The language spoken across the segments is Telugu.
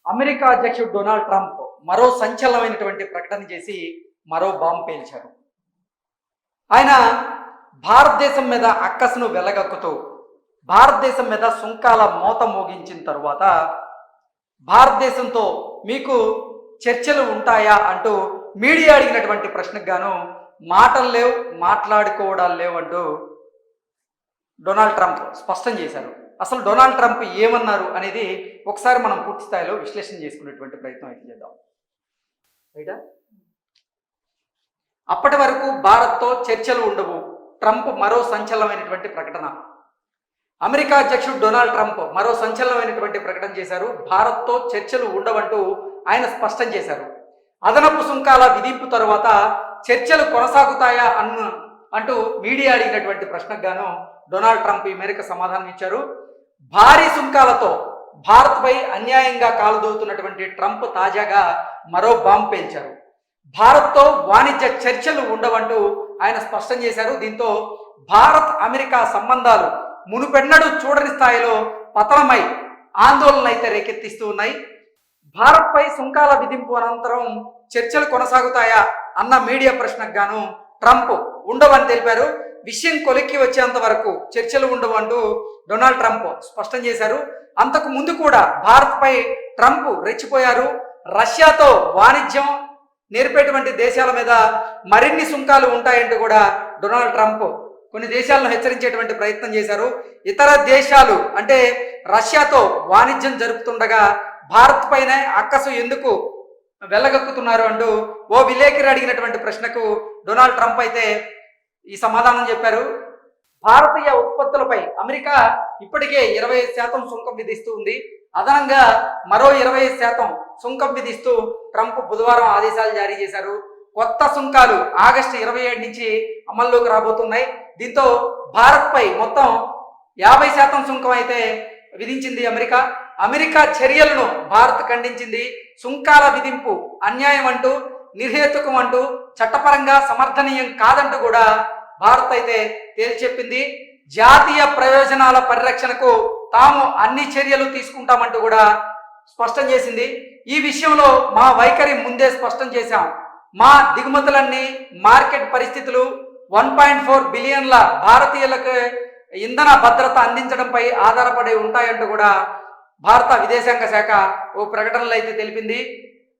అమెరికా అధ్యక్షుడు డొనాల్డ్ ట్రంప్ మరో సంచలనమైనటువంటి ప్రకటన చేసి మరో బాంబు పేల్చారు. ఆయన భారతదేశం మీద అక్కసును వెలగక్కుతూ భారతదేశం మీద సుంకాల మోత మోగించిన తరువాత భారతదేశంతో మీకు చర్చలు ఉంటాయా అంటూ మీడియా అడిగినటువంటి ప్రశ్నకు గాను మాటలు లేవు, మాట్లాడుకోవడాలు లేవు అంటూ డొనాల్డ్ ట్రంప్ స్పష్టం చేశారు. అసలు డొనాల్డ్ ట్రంప్ ఏమన్నారు అనేది ఒకసారి మనం పూర్తి స్థాయిలో విశ్లేషణ చేసుకునేటువంటి ప్రయత్నం అయితే చేద్దాం. రైటా? అప్పటి వరకు భారత్తో చర్చలు ఉండవు. ట్రంప్ మరో సంచలనమైనటువంటి ప్రకటన. అమెరికా అధ్యక్షుడు డొనాల్డ్ ట్రంప్ మరో సంచలనమైనటువంటి ప్రకటన చేశారు. భారత్తో చర్చలు ఉండవంటూ ఆయన స్పష్టం చేశారు. అదనపు సుంకాల విధింపు తరువాత చర్చలు కొనసాగుతాయా అంటూ మీడియా అడిగినటువంటి ప్రశ్నకు గాను డొనాల్డ్ ట్రంప్ ఈ మేరకు సమాధానం ఇచ్చారు. భారీ సుంకాలతో భారత్పై అన్యాయంగా కాలుదూతున్నటువంటి ట్రంప్ తాజాగా మరో బాంబు పేల్చారు. భారత్తో వాణిజ్య చర్చలు ఉండవంటూ ఆయన స్పష్టం చేశారు. దీంతో భారత్ అమెరికా సంబంధాలు మునుపెన్నడూ చూడని స్థాయిలో పతనమై ఆందోళన అయితే రేకెత్తిస్తూ ఉన్నాయి. భారత్పై సుంకాల విధింపు అనంతరం చర్చలు కొనసాగుతాయా అన్న మీడియా ప్రశ్నకు గాను ట్రంప్ ఉండవని తెలిపారు. విషయం కొలిక్కి వచ్చేంత వరకు చర్చలు ఉండవంటూ డొనాల్డ్ ట్రంప్ స్పష్టం చేశారు. అంతకు ముందు కూడా భారత్పై ట్రంప్ రెచ్చిపోయారు. రష్యాతో వాణిజ్యం నేర్పేటువంటి దేశాల మీద మరిన్ని సుంకాలు ఉంటాయంటూ కూడా డొనాల్డ్ ట్రంప్ కొన్ని దేశాలను హెచ్చరించేటువంటి ప్రయత్నం చేశారు. ఇతర దేశాలు అంటే రష్యాతో వాణిజ్యం జరుపుతుండగా భారత్ పైనే అక్కసు ఎందుకు వెళ్ళగక్కుతున్నారు అంటూ ఓ విలేకరి అడిగినటువంటి ప్రశ్నకు డొనాల్డ్ ట్రంప్ అయితే ఈ సమాధానం చెప్పారు. భారతీయ ఉత్పత్తులపై అమెరికా ఇప్పటికే 25% సుంకం విధిస్తూ ఉంది. అదనంగా మరో 25% సుంకం విధిస్తూ ట్రంప్ బుధవారం ఆదేశాలు జారీ చేశారు. కొత్త సుంకాలు ఆగస్టు 27 నుంచి అమల్లోకి రాబోతున్నాయి. దీంతో భారత్పై మొత్తం 50% సుంకం అయితే విధించింది అమెరికా. అమెరికా చర్యలను భారత్ ఖండించింది. సుంకాల విధింపు అన్యాయం అంటూ, నిర్హేతుకం అంటూ, చట్టపరంగా సమర్థనీయం కాదంటూ కూడా భారత్ అయితే తేల్చెప్పింది. జాతీయ ప్రయోజనాల పరిరక్షణకు తాము అన్ని చర్యలు తీసుకుంటామంటూ కూడా స్పష్టం చేసింది. ఈ విషయంలో మా వైఖరి ముందే స్పష్టం చేశాం. మా దిగుమతులన్నీ మార్కెట్ పరిస్థితులు 1.4 బిలియన్ల భారతీయులకు ఇంధన భద్రత అందించడంపై ఆధారపడి ఉంటాయంటూ కూడా భారత విదేశాంగ శాఖ ఓ ప్రకటనలో అయితే తెలిపింది.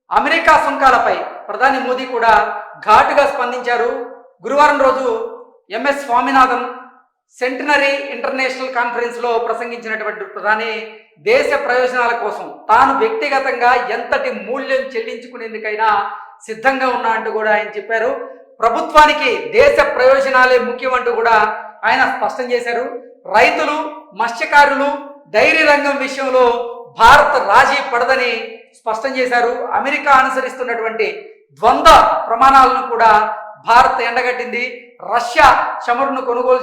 అమెరికా సుంకాలపై ప్రధాని మోదీ కూడా ఘాటుగా స్పందించారు. గురువారం రోజు ఎంఎస్ స్వామినాథన్ సెంటినరీ ఇంటర్నేషనల్ కాన్ఫరెన్స్లో ప్రసంగించినటువంటి ప్రధాని దేశ ప్రయోజనాల కోసం తాను వ్యక్తిగతంగా ఎంతటి మూల్యం చెల్లించుకునేందుకైనా సిద్ధంగా ఉన్నా అంటూ కూడా ఆయన చెప్పారు. ప్రభుత్వానికి దేశ ప్రయోజనాలే ముఖ్యం అంటూ కూడా ఆయన స్పష్టం చేశారు. రైతులు, మత్స్యకారులు, డైరీ రంగం విషయంలో భారత్ రాజీ పడదని స్పష్టం చేశారు. అమెరికా అనుసరిస్తున్నటువంటి ద్వంద్వ ప్రమాణాలను కూడా భారత్ ఎండగట్టింది. రష్యా చమురును కొనుగోలు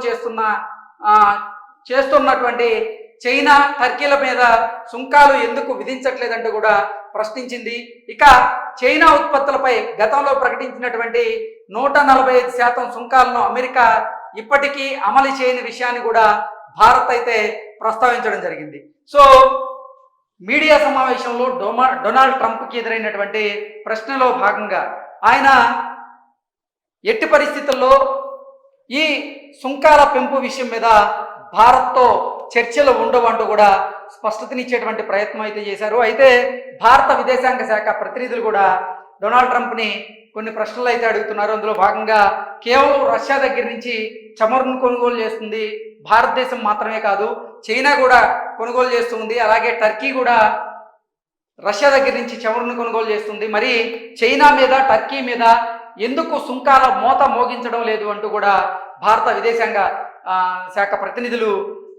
చేస్తున్నటువంటి చైనా, టర్కీల మీద సుంకాలు ఎందుకు విధించట్లేదంటూ కూడా ప్రశ్నించింది. ఇక చైనా ఉత్పత్తులపై గతంలో ప్రకటించినటువంటి 145% సుంకాలను అమెరికా ఇప్పటికీ అమలు చేయని విషయాన్ని కూడా భారత్ అయితే ప్రస్తావించడం జరిగింది. సో మీడియా సమావేశంలో డొనాల్డ్ ట్రంప్కి ఎదురైనటువంటి ప్రశ్నలో భాగంగా ఆయన ఎట్టి పరిస్థితుల్లో ఈ సుంకాల పెంపు విషయం మీద భారత్తో చర్చలు ఉండవంటూ కూడా స్పష్టతనిచ్చేటువంటి ప్రయత్నం అయితే చేశారు. అయితే భారత విదేశాంగ శాఖ ప్రతినిధులు కూడా డొనాల్డ్ ట్రంప్ని కొన్ని ప్రశ్నలు అయితే అడుగుతున్నారు. అందులో భాగంగా కేవలం రష్యా దగ్గర నుంచి చమురును కొనుగోలు చేస్తుంది భారతదేశం మాత్రమే కాదు, చైనా కూడా కొనుగోలు చేస్తుంది, అలాగే టర్కీ కూడా రష్యా దగ్గర నుంచి చమురును కొనుగోలు చేస్తుంది. మరి చైనా మీద, టర్కీ మీద ఎందుకు సుంకాల మోత మోగించడం లేదు అంటూ కూడా భారత విదేశాంగ శాఖ ప్రతినిధులు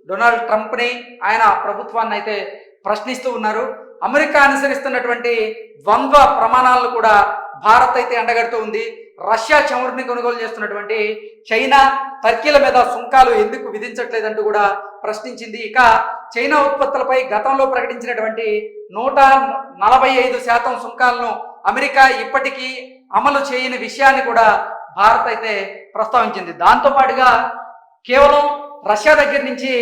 డొనాల్డ్ ట్రంప్ని, ఆయన ప్రభుత్వాన్ని అయితే ప్రశ్నిస్తూ ఉన్నారు. అమెరికా అనుసరిస్తున్నటువంటి ద్వంద్వ ప్రమాణాలను కూడా భారత్ అయితే ఎండగడుతూ ఉంది. రష్యా చమురుని కొనుగోలు చేస్తున్నటువంటి చైనా, టర్కీల మీద సుంకాలు ఎందుకు విధించట్లేదంటూ కూడా ప్రశ్నించింది. ఇక చైనా ఉత్పత్తులపై గతంలో ప్రకటించినటువంటి 145% సుంకాలను అమెరికా ఇప్పటికీ అమలు చేయని విషయాన్ని కూడా భారత్ అయితే ప్రస్తావించింది. దాంతోపాటుగా కేవలం రష్యా దగ్గర నుంచి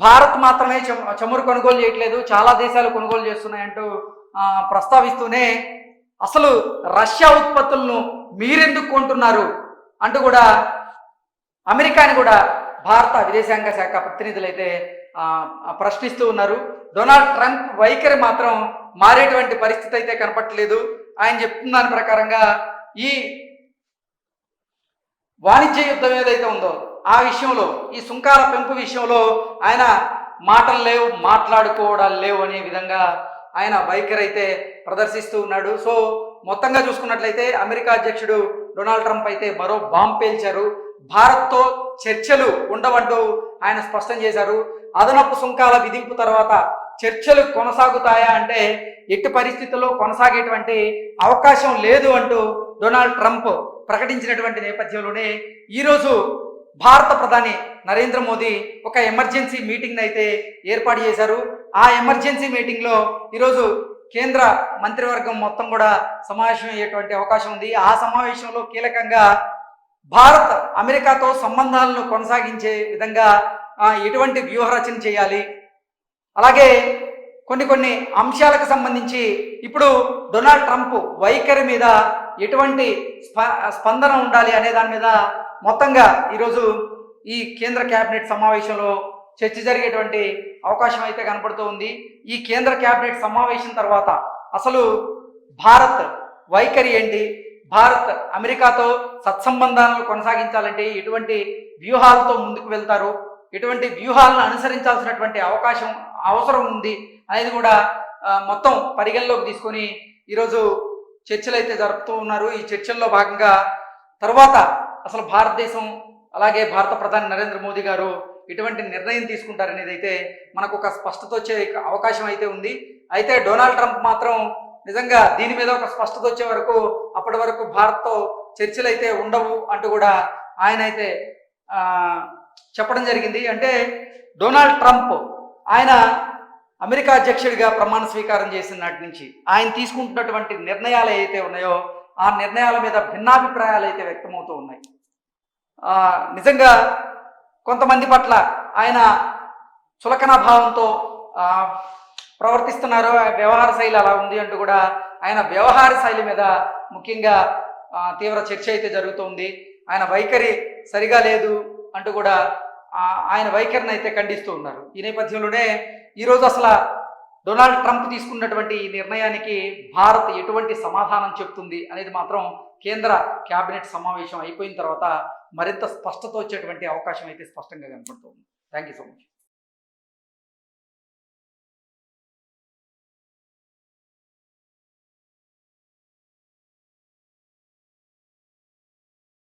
భారత్ మాత్రమే చమురు కొనుగోలు చేయట్లేదు, చాలా దేశాలు కొనుగోలు చేస్తున్నాయంటూ ప్రస్తావిస్తూనే అసలు రష్యా ఉత్పత్తులను మీరెందుకు కొంటున్నారు అంటూ కూడా అమెరికాని కూడా భారత విదేశాంగ శాఖ ప్రతినిధులు అయితే ప్రశ్నిస్తూ ఉన్నారు. డొనాల్డ్ ట్రంప్ వైఖరి మాత్రం మారేటువంటి పరిస్థితి అయితే కనపట్టలేదు. ఆయన చెప్తున్న దాని ప్రకారంగా ఈ వాణిజ్య యుద్ధం ఏదైతే ఉందో ఆ విషయంలో, ఈ సుంకాల పెంపు విషయంలో ఆయన మాటలు లేవు, మాట్లాడుకోవడాలు లేవు అనే విధంగా ఆయన వైఖరి అయితే ప్రదర్శిస్తూ ఉన్నాడు. సో మొత్తంగా చూసుకున్నట్లయితే అమెరికా అధ్యక్షుడు డొనాల్డ్ ట్రంప్ అయితే మరో బాంబ్ పేల్చారు. భారత్తో చర్చలు ఉండవంటూ ఆయన స్పష్టం చేశారు. అదనపు సుంకాల విధింపు తర్వాత చర్చలు కొనసాగుతాయా అంటే ఎట్టి పరిస్థితుల్లో కొనసాగేటువంటి అవకాశం లేదు అంటూ డొనాల్డ్ ట్రంప్ ప్రకటించినటువంటి నేపథ్యంలోనే ఈరోజు భారత ప్రధాని నరేంద్ర మోదీ ఒక ఎమర్జెన్సీ మీటింగ్ అయితే ఏర్పాటు చేశారు. ఆ ఎమర్జెన్సీ మీటింగ్లో ఈరోజు కేంద్ర మంత్రివర్గం మొత్తం కూడా సమావేశం అయ్యేటువంటి అవకాశం ఉంది. ఆ సమావేశంలో కీలకంగా భారత్ అమెరికాతో సంబంధాలను కొనసాగించే విధంగా ఎటువంటి వ్యూహరచన చేయాలి, అలాగే కొన్ని అంశాలకు సంబంధించి ఇప్పుడు డొనాల్డ్ ట్రంప్ వైఖరి మీద ఎటువంటి స్పందన ఉండాలి అనే దాని మీద మొత్తంగా ఈరోజు ఈ కేంద్ర కేబినెట్ సమావేశంలో చర్చ జరిగేటువంటి అవకాశం అయితే కనపడుతూ ఉంది. ఈ కేంద్ర కేబినెట్ సమావేశం తర్వాత అసలు భారత్ వైఖరి ఏంటి, భారత్ అమెరికాతో సత్సంబంధాలను కొనసాగించాలంటే ఎటువంటి వ్యూహాలతో ముందుకు వెళ్తారు, ఎటువంటి వ్యూహాలను అనుసరించాల్సినటువంటి అవసరం ఉంది అనేది కూడా మొత్తం పరిగణలోకి తీసుకొని ఈరోజు చర్చలు అయితే జరుపుతూ ఉన్నారు. ఈ చర్చల్లో భాగంగా తర్వాత అసలు భారతదేశం అలాగే భారత ప్రధాని నరేంద్ర మోదీ గారు ఎటువంటి నిర్ణయం తీసుకుంటారనేది అయితే మనకు ఒక స్పష్టత వచ్చే అవకాశం అయితే ఉంది. అయితే డొనాల్డ్ ట్రంప్ మాత్రం నిజంగా దీని మీద ఒక స్పష్టత వచ్చే వరకు అప్పటి వరకు భారత్తో చర్చలు అయితే ఉండవు అంటూ కూడా ఆయన అయితే చెప్పడం జరిగింది. అంటే డొనాల్డ్ ట్రంప్ ఆయన అమెరికా అధ్యక్షుడిగా ప్రమాణ స్వీకారం చేసిన నాటి నుంచి ఆయన తీసుకుంటున్నటువంటి నిర్ణయాలు ఏవైతే ఉన్నాయో ఆ నిర్ణయాల మీద భిన్నాభిప్రాయాలు అయితే వ్యక్తమవుతూ ఉన్నాయి. నిజంగా కొంతమంది పట్ల ఆయన చులకన భావంతో ప్రవర్తిస్తున్నారు, వ్యవహార శైలి అలా ఉంది అంటూ కూడా ఆయన వ్యవహార శైలి మీద ముఖ్యంగా తీవ్ర చర్చ అయితే జరుగుతుంది. ఆయన వైఖరి సరిగా లేదు అంటూ కూడా ఆయన వైఖరిని అయితే ఖండిస్తూ ఉన్నారు. ఈ నేపథ్యంలోనే ఈరోజు అసలు డొనాల్డ్ ట్రంప్ తీసుకున్నటువంటి ఈ నిర్ణయానికి భారత్ ఎటువంటి సమాధానం చెప్తుంది అనేది మాత్రం కేంద్ర కేబినెట్ సమావేశం అయిపోయిన తర్వాత మరింత స్పష్టత వచ్చేటువంటి అవకాశం అయితే స్పష్టంగా కనపడుతుంది. Thank you so much.